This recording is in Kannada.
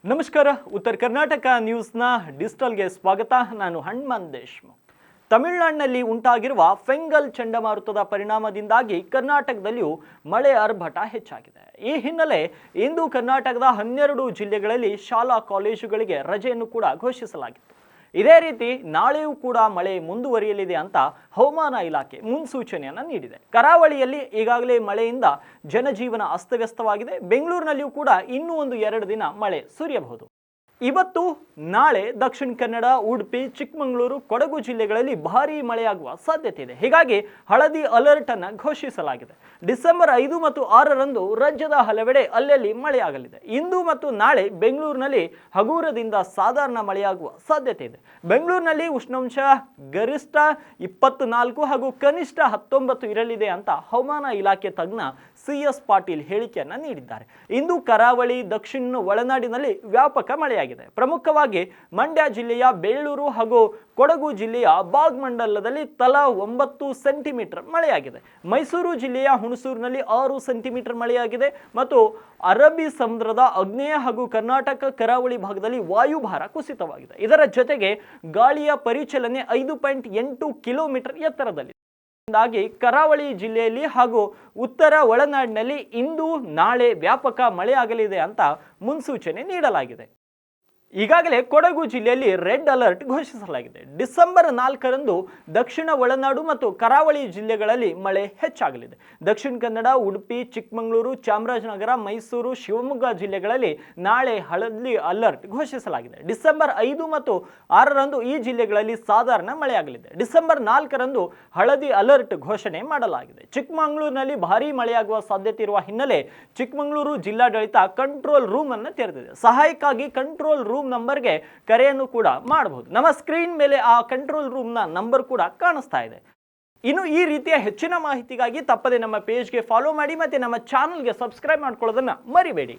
ನಮಸ್ಕಾರ. ಉತ್ತರ ಕರ್ನಾಟಕ ನ್ಯೂಸ್ನ ಡಿಜಿಟಲ್ಗೆ ಸ್ವಾಗತ. ನಾನು ಹನುಮಂತ್ ದೇಶ್ಮುಖ್. ತಮಿಳುನಾಡಿನಲ್ಲಿ ಉಂಟಾಗಿರುವ ಫೆಂಗಲ್ ಚಂಡಮಾರುತದ ಪರಿಣಾಮದಿಂದಾಗಿ ಕರ್ನಾಟಕದಲ್ಲಿಯೂ ಮಳೆ ಆರ್ಭಟ ಹೆಚ್ಚಾಗಿದೆ. ಈ ಹಿನ್ನೆಲೆ ಇಂದು ಕರ್ನಾಟಕದ 12 ಜಿಲ್ಲೆಗಳಲ್ಲಿ ಶಾಲಾ ಕಾಲೇಜುಗಳಿಗೆ ರಜೆಯನ್ನು ಕೂಡ ಘೋಷಿಸಲಾಗಿತ್ತು. ಇದೇ ರೀತಿ ನಾಳೆಯೂ ಕೂಡ ಮಳೆ ಮುಂದುವರಿಯಲಿದೆ ಅಂತ ಹವಾಮಾನ ಇಲಾಖೆ ಮುನ್ಸೂಚನೆಯನ್ನು ನೀಡಿದೆ. ಕರಾವಳಿಯಲ್ಲಿ ಈಗಾಗಲೇ ಮಳೆಯಿಂದ ಜನಜೀವನ ಅಸ್ತವ್ಯಸ್ತವಾಗಿದೆ. ಬೆಂಗಳೂರಿನಲ್ಲಿಯೂ ಕೂಡ ಇನ್ನೂ 1-2 ದಿನ ಮಳೆ ಸುರಿಯಬಹುದು. ಇವತ್ತು ನಾಳೆ ದಕ್ಷಿಣ ಕನ್ನಡ, ಉಡುಪಿ, ಚಿಕ್ಕಮಗಳೂರು, ಕೊಡಗು ಜಿಲ್ಲೆಗಳಲ್ಲಿ ಭಾರೀ ಮಳೆಯಾಗುವ ಸಾಧ್ಯತೆ ಇದೆ. ಹೀಗಾಗಿ ಹಳದಿ ಅಲರ್ಟ್ ಅನ್ನು ಘೋಷಿಸಲಾಗಿದೆ. ಡಿಸೆಂಬರ್ 5 ಮತ್ತು 6ರಂದು ರಾಜ್ಯದ ಹಲವೆಡೆ ಅಲ್ಲಲ್ಲಿ ಮಳೆಯಾಗಲಿದೆ. ಇಂದು ಮತ್ತು ನಾಳೆ ಬೆಂಗಳೂರಿನಲ್ಲಿ ಹಗುರದಿಂದ ಸಾಧಾರಣ ಮಳೆಯಾಗುವ ಸಾಧ್ಯತೆ ಇದೆ. ಬೆಂಗಳೂರಿನಲ್ಲಿ ಉಷ್ಣಾಂಶ ಗರಿಷ್ಠ 24 ಹಾಗೂ ಕನಿಷ್ಠ 19 ಇರಲಿದೆ ಅಂತ ಹವಾಮಾನ ಇಲಾಖೆ ತಜ್ಞ CS ಪಾಟೀಲ್ ಹೇಳಿಕೆಯನ್ನು ನೀಡಿದ್ದಾರೆ. ಇಂದು ಕರಾವಳಿ, ದಕ್ಷಿಣ ಒಳನಾಡಿನಲ್ಲಿ ವ್ಯಾಪಕ ಮಳೆಯಾಗಿದೆ. ಪ್ರಮುಖವಾಗಿ ಮಂಡ್ಯ ಜಿಲ್ಲೆಯ ಬೇಳೂರು ಹಾಗೂ ಕೊಡಗು ಜಿಲ್ಲೆಯ ಭಾಗಮಂಡಲದಲ್ಲಿ ತಲಾ 9 ಸೆಂಟಿಮೀಟರ್ ಮಳೆಯಾಗಿದೆ. ಮೈಸೂರು ಜಿಲ್ಲೆಯ ಹುಣಸೂರಿನಲ್ಲಿ 6 ಸೆಂಟಿಮೀಟರ್ ಮಳೆಯಾಗಿದೆ ಮತ್ತು ಅರಬ್ಬಿ ಸಮುದ್ರದ ಆಗ್ನೇಯ ಹಾಗೂ ಕರ್ನಾಟಕ ಕರಾವಳಿ ಭಾಗದಲ್ಲಿ ವಾಯುಭಾರ ಕುಸಿತವಾಗಿದೆ. ಇದರ ಜೊತೆಗೆ ಗಾಳಿಯ ಪರಿಚಲನೆ 5.8 ಕಿಲೋಮೀಟರ್ ಎತ್ತರದಲ್ಲಿ. ಕರಾವಳಿ ಜಿಲ್ಲೆಯಲ್ಲಿ ಹಾಗೂ ಉತ್ತರ ಒಳನಾಡಿನಲ್ಲಿ ಇಂದು ನಾಳೆ ವ್ಯಾಪಕ ಮಳೆಯಾಗಲಿದೆ ಅಂತ ಮುನ್ಸೂಚನೆ ನೀಡಲಾಗಿದೆ. ಈಗಾಗಲೇ ಕೊಡಗು ಜಿಲ್ಲೆಯಲ್ಲಿ ರೆಡ್ ಅಲರ್ಟ್ ಘೋಷಿಸಲಾಗಿದೆ. ಡಿಸೆಂಬರ್ 4ರಂದು ದಕ್ಷಿಣ ಒಳನಾಡು ಮತ್ತು ಕರಾವಳಿ ಜಿಲ್ಲೆಗಳಲ್ಲಿ ಮಳೆ ಹೆಚ್ಚಾಗಲಿದೆ. ದಕ್ಷಿಣ ಕನ್ನಡ, ಉಡುಪಿ, ಚಿಕ್ಕಮಗಳೂರು, ಚಾಮರಾಜನಗರ, ಮೈಸೂರು, ಶಿವಮೊಗ್ಗ ಜಿಲ್ಲೆಗಳಲ್ಲಿ ನಾಳೆ ಹಳದಿ ಅಲರ್ಟ್ ಘೋಷಿಸಲಾಗಿದೆ. ಡಿಸೆಂಬರ್ 5 ಮತ್ತು 6ರಂದು ಈ ಜಿಲ್ಲೆಗಳಲ್ಲಿ ಸಾಧಾರಣ ಮಳೆಯಾಗಲಿದೆ. ಡಿಸೆಂಬರ್ 4ರಂದು ಹಳದಿ ಅಲರ್ಟ್ ಘೋಷಣೆ ಮಾಡಲಾಗಿದೆ. ಚಿಕ್ಕಮಗಳೂರಿನಲ್ಲಿ ಭಾರೀ ಮಳೆಯಾಗುವ ಸಾಧ್ಯತೆ ಇರುವ ಹಿನ್ನೆಲೆ ಚಿಕ್ಕಮಗಳೂರು ಜಿಲ್ಲಾಡಳಿತ ಕಂಟ್ರೋಲ್ ರೂಮ್ ಅನ್ನು ತೆರೆದಿದೆ. ಸಹಾಯಕ್ಕಾಗಿ ಕಂಟ್ರೋಲ್ ರೂಮ್ ನಂಬರ್ಗೆ ಕರೆಯನ್ನು ಕೂಡ ಮಾಡಬಹುದು. ನಮ್ಮ ಸ್ಕ್ರೀನ್ ಮೇಲೆ ಆ ಕಂಟ್ರೋಲ್ ರೂಮ್ನ ನಂಬರ್ ಕೂಡ ಕಾಣಿಸ್ತಾ ಇದೆ. ಇನ್ನು ಈ ರೀತಿಯ ಹೆಚ್ಚಿನ ಮಾಹಿತಿಗಾಗಿ ತಪ್ಪದೆ ನಮ್ಮ ಪೇಜ್ಗೆ ಫಾಲೋ ಮಾಡಿ ಮತ್ತು ನಮ್ಮ ಚಾನಲ್ಗೆ ಸಬ್ಸ್ಕ್ರೈಬ್ ಮಾಡ್ಕೊಳ್ಳೋದನ್ನ ಮರಿಬೇಡಿ.